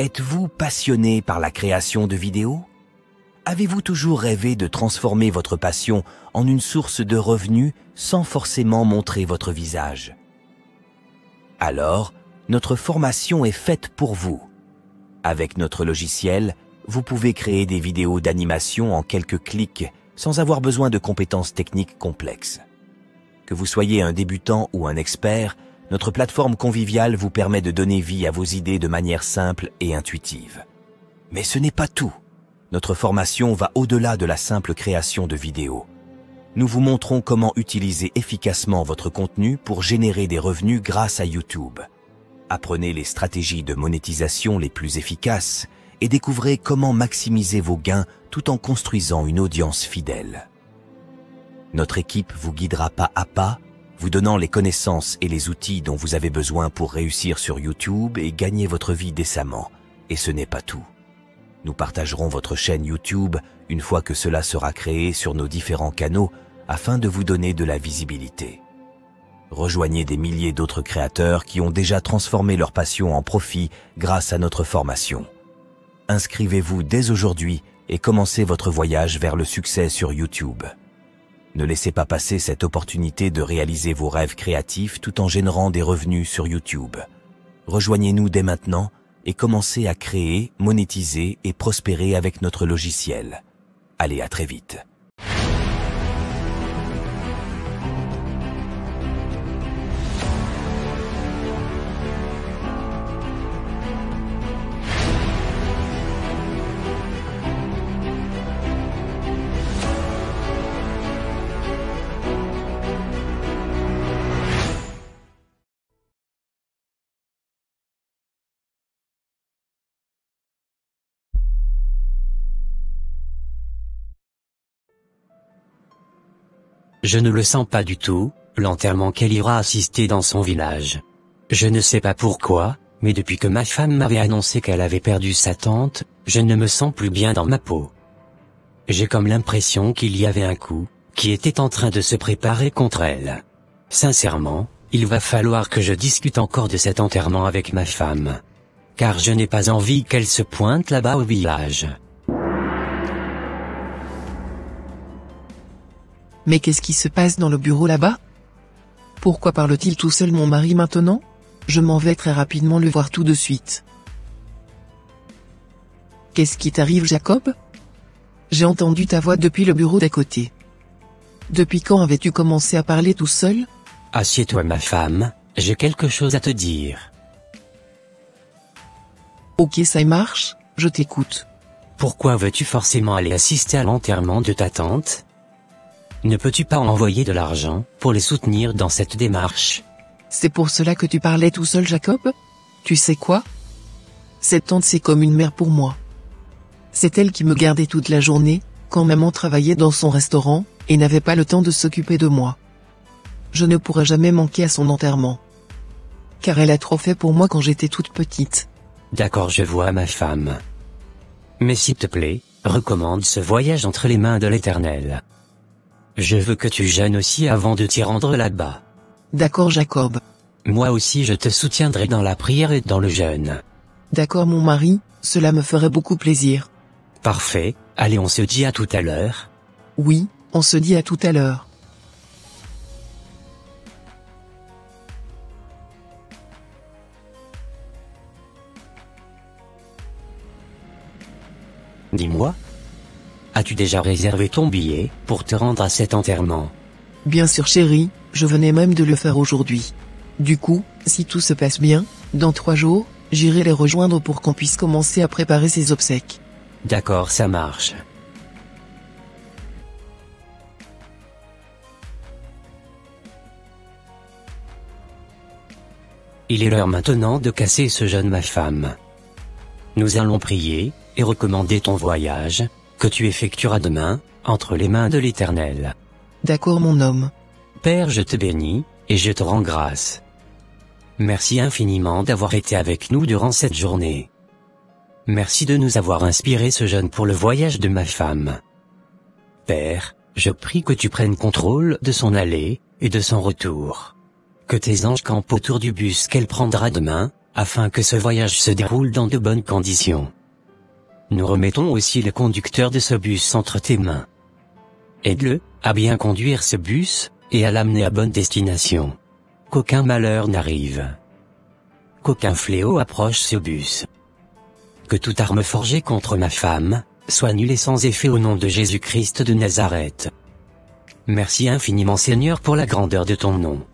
Êtes-vous passionné par la création de vidéos? Avez-vous toujours rêvé de transformer votre passion en une source de revenus sans forcément montrer votre visage? Alors, notre formation est faite pour vous. Avec notre logiciel, vous pouvez créer des vidéos d'animation en quelques clics sans avoir besoin de compétences techniques complexes. Que vous soyez un débutant ou un expert, notre plateforme conviviale vous permet de donner vie à vos idées de manière simple et intuitive. Mais ce n'est pas tout. Notre formation va au-delà de la simple création de vidéos. Nous vous montrons comment utiliser efficacement votre contenu pour générer des revenus grâce à YouTube. Apprenez les stratégies de monétisation les plus efficaces et découvrez comment maximiser vos gains tout en construisant une audience fidèle. Notre équipe vous guidera pas à pas, vous donnant les connaissances et les outils dont vous avez besoin pour réussir sur YouTube et gagner votre vie décemment. Et ce n'est pas tout. Nous partagerons votre chaîne YouTube une fois que cela sera créé sur nos différents canaux afin de vous donner de la visibilité. Rejoignez des milliers d'autres créateurs qui ont déjà transformé leur passion en profit grâce à notre formation. Inscrivez-vous dès aujourd'hui et commencez votre voyage vers le succès sur YouTube. Ne laissez pas passer cette opportunité de réaliser vos rêves créatifs tout en générant des revenus sur YouTube. Rejoignez-nous dès maintenant et commencez à créer, monétiser et prospérer avec notre logiciel. Allez, à très vite. Je ne le sens pas du tout, l'enterrement qu'elle ira assister dans son village. Je ne sais pas pourquoi, mais depuis que ma femme m'avait annoncé qu'elle avait perdu sa tante, je ne me sens plus bien dans ma peau. J'ai comme l'impression qu'il y avait un coup, qui était en train de se préparer contre elle. Sincèrement, il va falloir que je discute encore de cet enterrement avec ma femme. Car je n'ai pas envie qu'elle se pointe là-bas au village. Mais qu'est-ce qui se passe dans le bureau là-bas? Pourquoi parle-t-il tout seul mon mari maintenant? Je m'en vais très rapidement le voir tout de suite. Qu'est-ce qui t'arrive Jacob? J'ai entendu ta voix depuis le bureau d'à côté. Depuis quand avais-tu commencé à parler tout seul? Assieds-toi ma femme, j'ai quelque chose à te dire. Ok ça marche, je t'écoute. Pourquoi veux-tu forcément aller assister à l'enterrement de ta tante? Ne peux-tu pas envoyer de l'argent pour les soutenir dans cette démarche? C'est pour cela que tu parlais tout seul Jacob? Tu sais quoi? Cette tante c'est comme une mère pour moi. C'est elle qui me gardait toute la journée, quand maman travaillait dans son restaurant, et n'avait pas le temps de s'occuper de moi. Je ne pourrai jamais manquer à son enterrement. Car elle a trop fait pour moi quand j'étais toute petite. D'accord je vois ma femme. Mais s'il te plaît, recommande ce voyage entre les mains de l'Éternel. Je veux que tu jeûnes aussi avant de t'y rendre là-bas. D'accord Jacob. Moi aussi je te soutiendrai dans la prière et dans le jeûne. D'accord mon mari, cela me ferait beaucoup plaisir. Parfait, allez on se dit à tout à l'heure. Oui, on se dit à tout à l'heure. Dis-moi. As-tu déjà réservé ton billet pour te rendre à cet enterrement? Bien sûr chérie, je venais même de le faire aujourd'hui. Du coup, si tout se passe bien, dans 3 jours, j'irai les rejoindre pour qu'on puisse commencer à préparer ses obsèques. D'accord ça marche. Il est l'heure maintenant de casser ce jeûne ma femme. Nous allons prier, et recommander ton voyage, que tu effectueras demain, entre les mains de l'Éternel. D'accord mon homme. Père je te bénis, et je te rends grâce. Merci infiniment d'avoir été avec nous durant cette journée. Merci de nous avoir inspiré ce jeûne pour le voyage de ma femme. Père, je prie que tu prennes contrôle de son aller, et de son retour. Que tes anges campent autour du bus qu'elle prendra demain, afin que ce voyage se déroule dans de bonnes conditions. Nous remettons aussi le conducteur de ce bus entre tes mains. Aide-le à bien conduire ce bus, et à l'amener à bonne destination. Qu'aucun malheur n'arrive. Qu'aucun fléau approche ce bus. Que toute arme forgée contre ma femme soit nulle et sans effet au nom de Jésus-Christ de Nazareth. Merci infiniment Seigneur pour la grandeur de ton nom.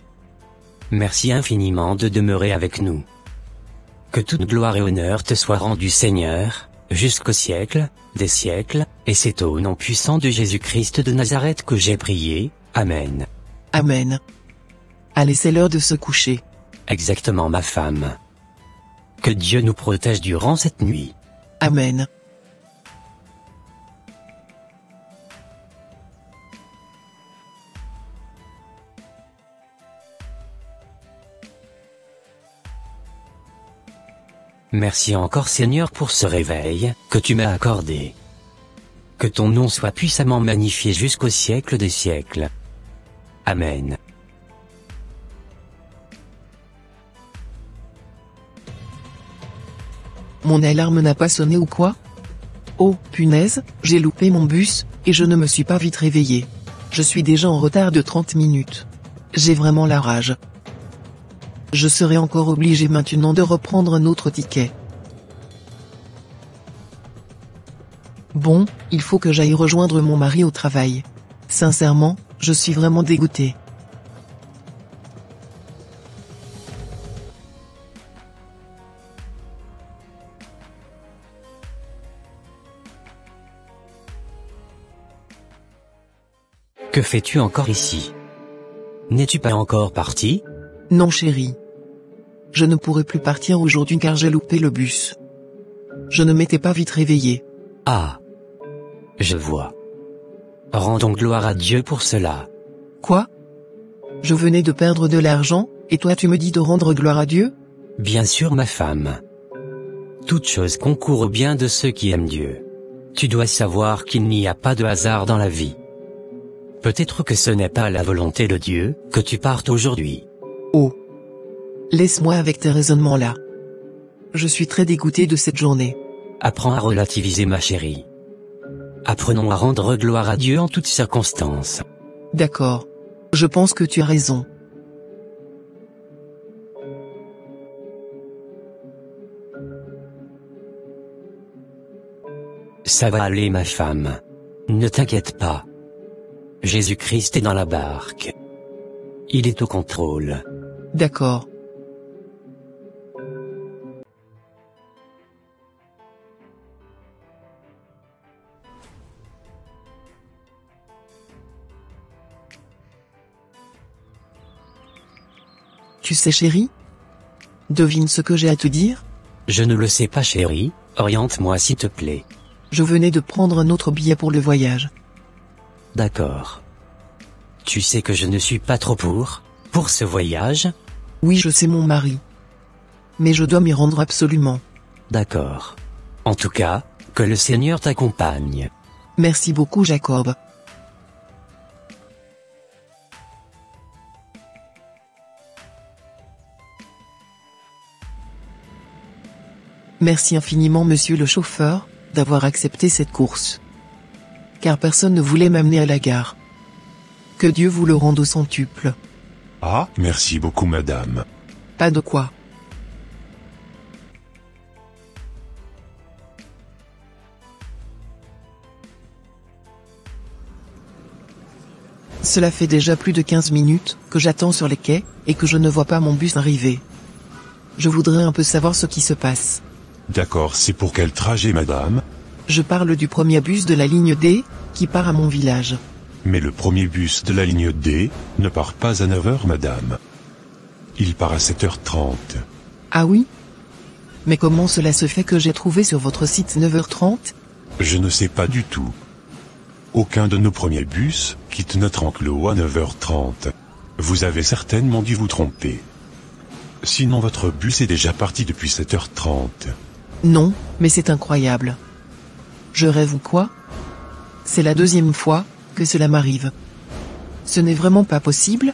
Merci infiniment de demeurer avec nous. Que toute gloire et honneur te soient rendus Seigneur, jusqu'au siècle des siècles, et c'est au nom puissant de Jésus-Christ de Nazareth que j'ai prié. Amen. Amen. Allez, c'est l'heure de se coucher. Exactement ma femme. Que Dieu nous protège durant cette nuit. Amen. Merci encore Seigneur pour ce réveil que tu m'as accordé. Que ton nom soit puissamment magnifié jusqu'au siècle des siècles. Amen. Mon alarme n'a pas sonné ou quoi? Oh, punaise, j'ai loupé mon bus, et je ne me suis pas vite réveillé. Je suis déjà en retard de 30 minutes. J'ai vraiment la rage. Je serai encore obligé maintenant de reprendre un autre ticket. Bon, il faut que j'aille rejoindre mon mari au travail. Sincèrement, je suis vraiment dégoûté. Que fais-tu encore ici? N'es-tu pas encore parti? Non chérie. Je ne pourrai plus partir aujourd'hui car j'ai loupé le bus. Je ne m'étais pas vite réveillé. Ah. Je vois. Rendons gloire à Dieu pour cela. Quoi? Je venais de perdre de l'argent, et toi tu me dis de rendre gloire à Dieu? Bien sûr ma femme. Toute chose concourt au bien de ceux qui aiment Dieu. Tu dois savoir qu'il n'y a pas de hasard dans la vie. Peut-être que ce n'est pas la volonté de Dieu que tu partes aujourd'hui. Oh. Laisse-moi avec tes raisonnements là. Je suis très dégoûté de cette journée. Apprends à relativiser ma chérie. Apprenons à rendre gloire à Dieu en toutes circonstances. D'accord. Je pense que tu as raison. Ça va aller ma femme. Ne t'inquiète pas. Jésus-Christ est dans la barque. Il est au contrôle. D'accord. Tu sais chérie? Devine ce que j'ai à te dire? Je ne le sais pas chérie, oriente-moi s'il te plaît. Je venais de prendre un autre billet pour le voyage. D'accord. Tu sais que je ne suis pas trop pour ce voyage? Oui, je sais mon mari. Mais je dois m'y rendre absolument. D'accord. En tout cas, que le Seigneur t'accompagne. Merci beaucoup Jacob. Merci infiniment monsieur le chauffeur, d'avoir accepté cette course. Car personne ne voulait m'amener à la gare. Que Dieu vous le rende au centuple. Ah, merci beaucoup madame. Pas de quoi. Cela fait déjà plus de 15 minutes que j'attends sur les quais, et que je ne vois pas mon bus arriver. Je voudrais un peu savoir ce qui se passe. D'accord, c'est pour quel trajet madame? Je parle du premier bus de la ligne D, qui part à mon village. Mais le premier bus de la ligne D ne part pas à 9h madame. Il part à 7h30. Ah oui? Mais comment cela se fait que j'ai trouvé sur votre site 9h30? Je ne sais pas du tout. Aucun de nos premiers bus quitte notre enclos à 9h30. Vous avez certainement dû vous tromper. Sinon votre bus est déjà parti depuis 7h30. Non, mais c'est incroyable. Je rêve ou quoi? C'est la deuxième fois que cela m'arrive. Ce n'est vraiment pas possible?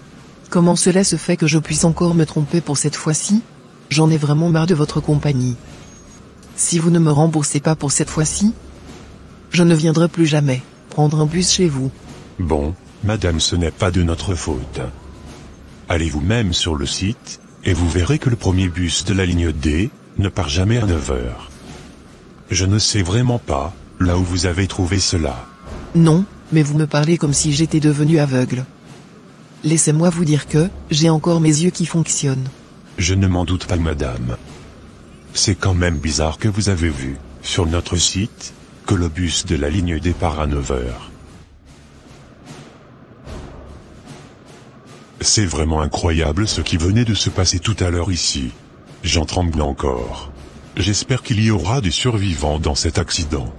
Comment cela se fait que je puisse encore me tromper pour cette fois-ci? J'en ai vraiment marre de votre compagnie. Si vous ne me remboursez pas pour cette fois-ci, je ne viendrai plus jamais prendre un bus chez vous. Bon, madame, ce n'est pas de notre faute. Allez vous-même sur le site, et vous verrez que le premier bus de la ligne D ne part jamais à 9 heures. Je ne sais vraiment pas, là où vous avez trouvé cela. Non, mais vous me parlez comme si j'étais devenu aveugle. Laissez-moi vous dire que, j'ai encore mes yeux qui fonctionnent. Je ne m'en doute pas, madame. C'est quand même bizarre que vous avez vu, sur notre site, que le bus de la ligne D part à 9 heures. C'est vraiment incroyable ce qui venait de se passer tout à l'heure ici. J'en tremble encore. J'espère qu'il y aura des survivants dans cet accident.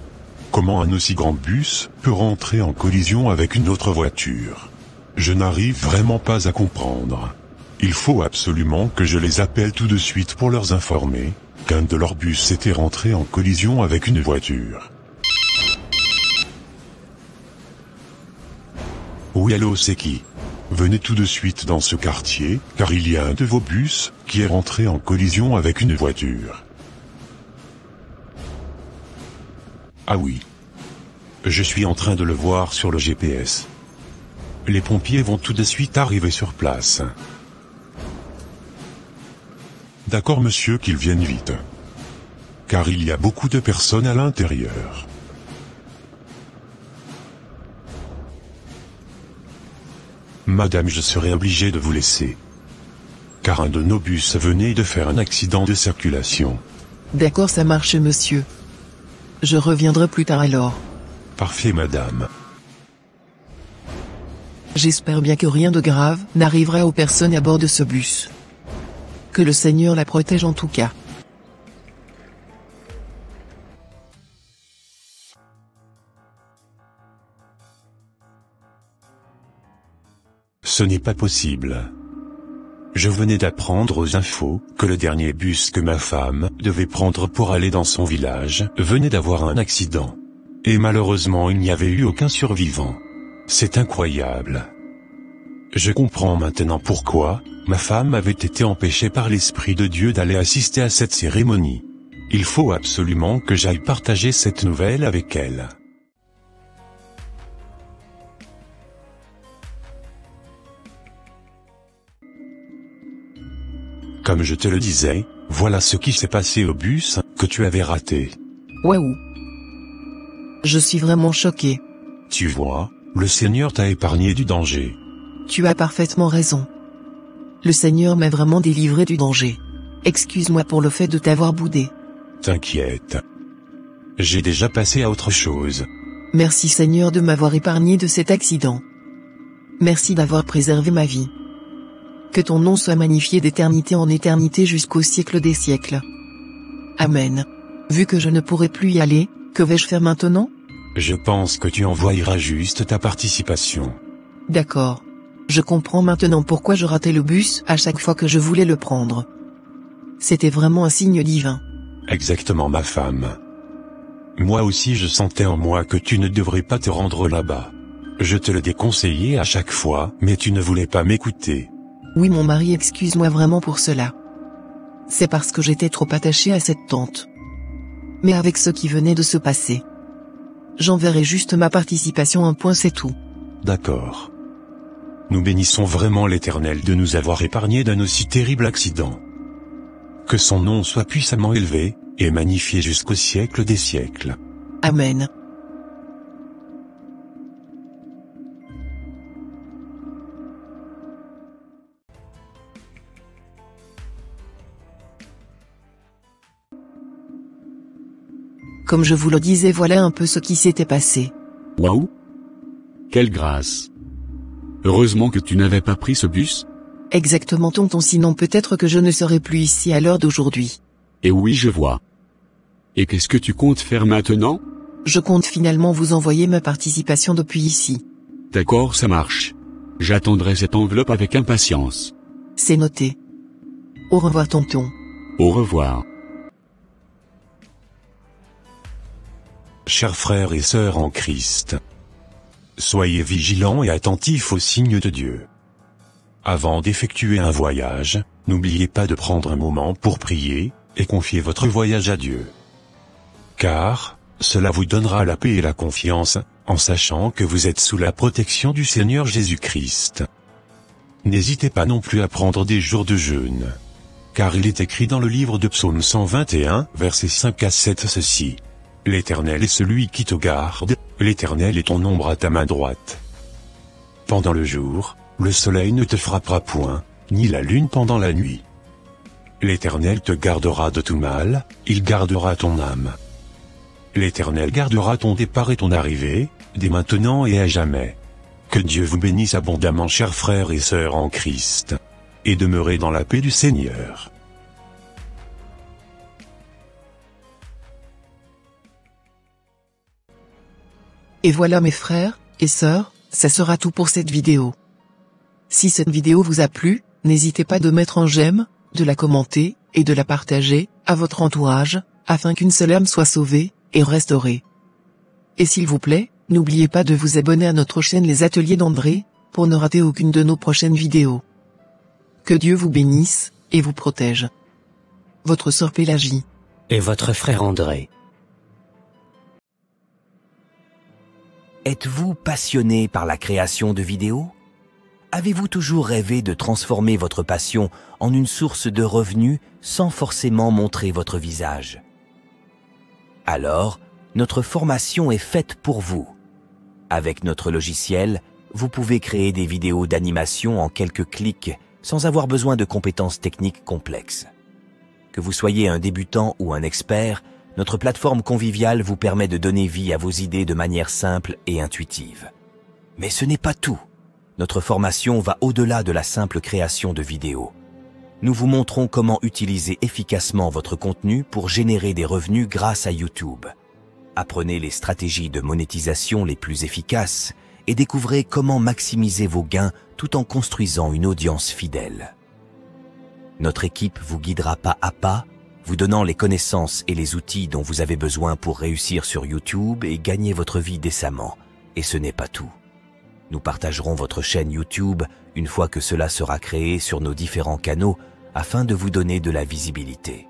Comment un aussi grand bus peut rentrer en collision avec une autre voiture? Je n'arrive vraiment pas à comprendre. Il faut absolument que je les appelle tout de suite pour leur informer qu'un de leurs bus était rentré en collision avec une voiture. Oui, allô, c'est qui? Venez tout de suite dans ce quartier, car il y a un de vos bus qui est rentré en collision avec une voiture. Ah oui. Je suis en train de le voir sur le GPS. Les pompiers vont tout de suite arriver sur place. D'accord, monsieur, qu'ils viennent vite. Car il y a beaucoup de personnes à l'intérieur. Madame, je serai obligé de vous laisser. Car un de nos bus venait de faire un accident de circulation. D'accord, ça marche, monsieur. Je reviendrai plus tard alors. Parfait, madame. J'espère bien que rien de grave n'arrivera aux personnes à bord de ce bus. Que le Seigneur la protège en tout cas. Ce n'est pas possible. Je venais d'apprendre aux infos que le dernier bus que ma femme devait prendre pour aller dans son village venait d'avoir un accident. Et malheureusement il n'y avait eu aucun survivant. C'est incroyable. Je comprends maintenant pourquoi ma femme avait été empêchée par l'Esprit de Dieu d'aller assister à cette cérémonie. Il faut absolument que j'aille partager cette nouvelle avec elle. Comme je te le disais, voilà ce qui s'est passé au bus que tu avais raté. Waouh! Je suis vraiment choqué. Tu vois, le Seigneur t'a épargné du danger. Tu as parfaitement raison. Le Seigneur m'a vraiment délivré du danger. Excuse-moi pour le fait de t'avoir boudé. T'inquiète. J'ai déjà passé à autre chose. Merci Seigneur de m'avoir épargné de cet accident. Merci d'avoir préservé ma vie. Que ton nom soit magnifié d'éternité en éternité jusqu'au siècle des siècles. Amen. Vu que je ne pourrai plus y aller, que vais-je faire maintenant? Je pense que tu envoyeras juste ta participation. D'accord. Je comprends maintenant pourquoi je ratais le bus à chaque fois que je voulais le prendre. C'était vraiment un signe divin. Exactement, ma femme. Moi aussi je sentais en moi que tu ne devrais pas te rendre là-bas. Je te le déconseillais à chaque fois, mais tu ne voulais pas m'écouter. Oui mon mari, excuse-moi vraiment pour cela. C'est parce que j'étais trop attachée à cette tante. Mais avec ce qui venait de se passer, j'enverrai juste ma participation, un point, c'est tout. D'accord. Nous bénissons vraiment l'Éternel de nous avoir épargnés d'un aussi terrible accident. Que son nom soit puissamment élevé, et magnifié jusqu'au siècle des siècles. Amen. Comme je vous le disais, voilà un peu ce qui s'était passé. Waouh! Quelle grâce! Heureusement que tu n'avais pas pris ce bus. Exactement tonton, sinon peut-être que je ne serais plus ici à l'heure d'aujourd'hui. Et oui, je vois. Et qu'est-ce que tu comptes faire maintenant? Je compte finalement vous envoyer ma participation depuis ici. D'accord, ça marche. J'attendrai cette enveloppe avec impatience. C'est noté. Au revoir tonton. Au revoir. Chers frères et sœurs en Christ, soyez vigilants et attentifs aux signes de Dieu. Avant d'effectuer un voyage, N'oubliez pas de prendre un moment pour prier, et confier votre voyage à Dieu. Car, cela vous donnera la paix et la confiance, en sachant que vous êtes sous la protection du Seigneur Jésus-Christ. N'hésitez pas non plus à prendre des jours de jeûne. Car il est écrit dans le livre de Psaume 121, versets 5 à 7 ceci. L'Éternel est celui qui te garde, l'Éternel est ton ombre à ta main droite. Pendant le jour, le soleil ne te frappera point, ni la lune pendant la nuit. L'Éternel te gardera de tout mal, il gardera ton âme. L'Éternel gardera ton départ et ton arrivée, dès maintenant et à jamais. Que Dieu vous bénisse abondamment, chers frères et sœurs en Christ. Et demeurez dans la paix du Seigneur. Et voilà mes frères et sœurs, ça sera tout pour cette vidéo. Si cette vidéo vous a plu, n'hésitez pas de mettre un j'aime, de la commenter, et de la partager, à votre entourage, afin qu'une seule âme soit sauvée, et restaurée. Et s'il vous plaît, n'oubliez pas de vous abonner à notre chaîne Les Ateliers d'André, pour ne rater aucune de nos prochaines vidéos. Que Dieu vous bénisse, et vous protège. Votre sœur Pélagie. Et votre frère André. Êtes-vous passionné par la création de vidéos? Avez-vous toujours rêvé de transformer votre passion en une source de revenus sans forcément montrer votre visage? Alors, notre formation est faite pour vous. Avec notre logiciel, vous pouvez créer des vidéos d'animation en quelques clics sans avoir besoin de compétences techniques complexes. Que vous soyez un débutant ou un expert, notre plateforme conviviale vous permet de donner vie à vos idées de manière simple et intuitive. Mais ce n'est pas tout. Notre formation va au-delà de la simple création de vidéos. Nous vous montrons comment utiliser efficacement votre contenu pour générer des revenus grâce à YouTube. Apprenez les stratégies de monétisation les plus efficaces et découvrez comment maximiser vos gains tout en construisant une audience fidèle. Notre équipe vous guidera pas à pas, vous donnant les connaissances et les outils dont vous avez besoin pour réussir sur YouTube et gagner votre vie décemment. Et ce n'est pas tout. Nous partagerons votre chaîne YouTube une fois que cela sera créé sur nos différents canaux afin de vous donner de la visibilité.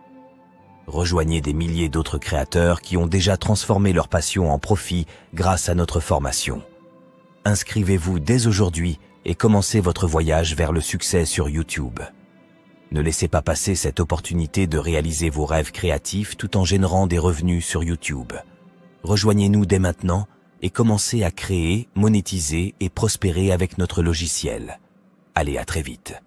Rejoignez des milliers d'autres créateurs qui ont déjà transformé leur passion en profit grâce à notre formation. Inscrivez-vous dès aujourd'hui et commencez votre voyage vers le succès sur YouTube. Ne laissez pas passer cette opportunité de réaliser vos rêves créatifs tout en générant des revenus sur YouTube. Rejoignez-nous dès maintenant et commencez à créer, monétiser et prospérer avec notre logiciel. Allez, à très vite.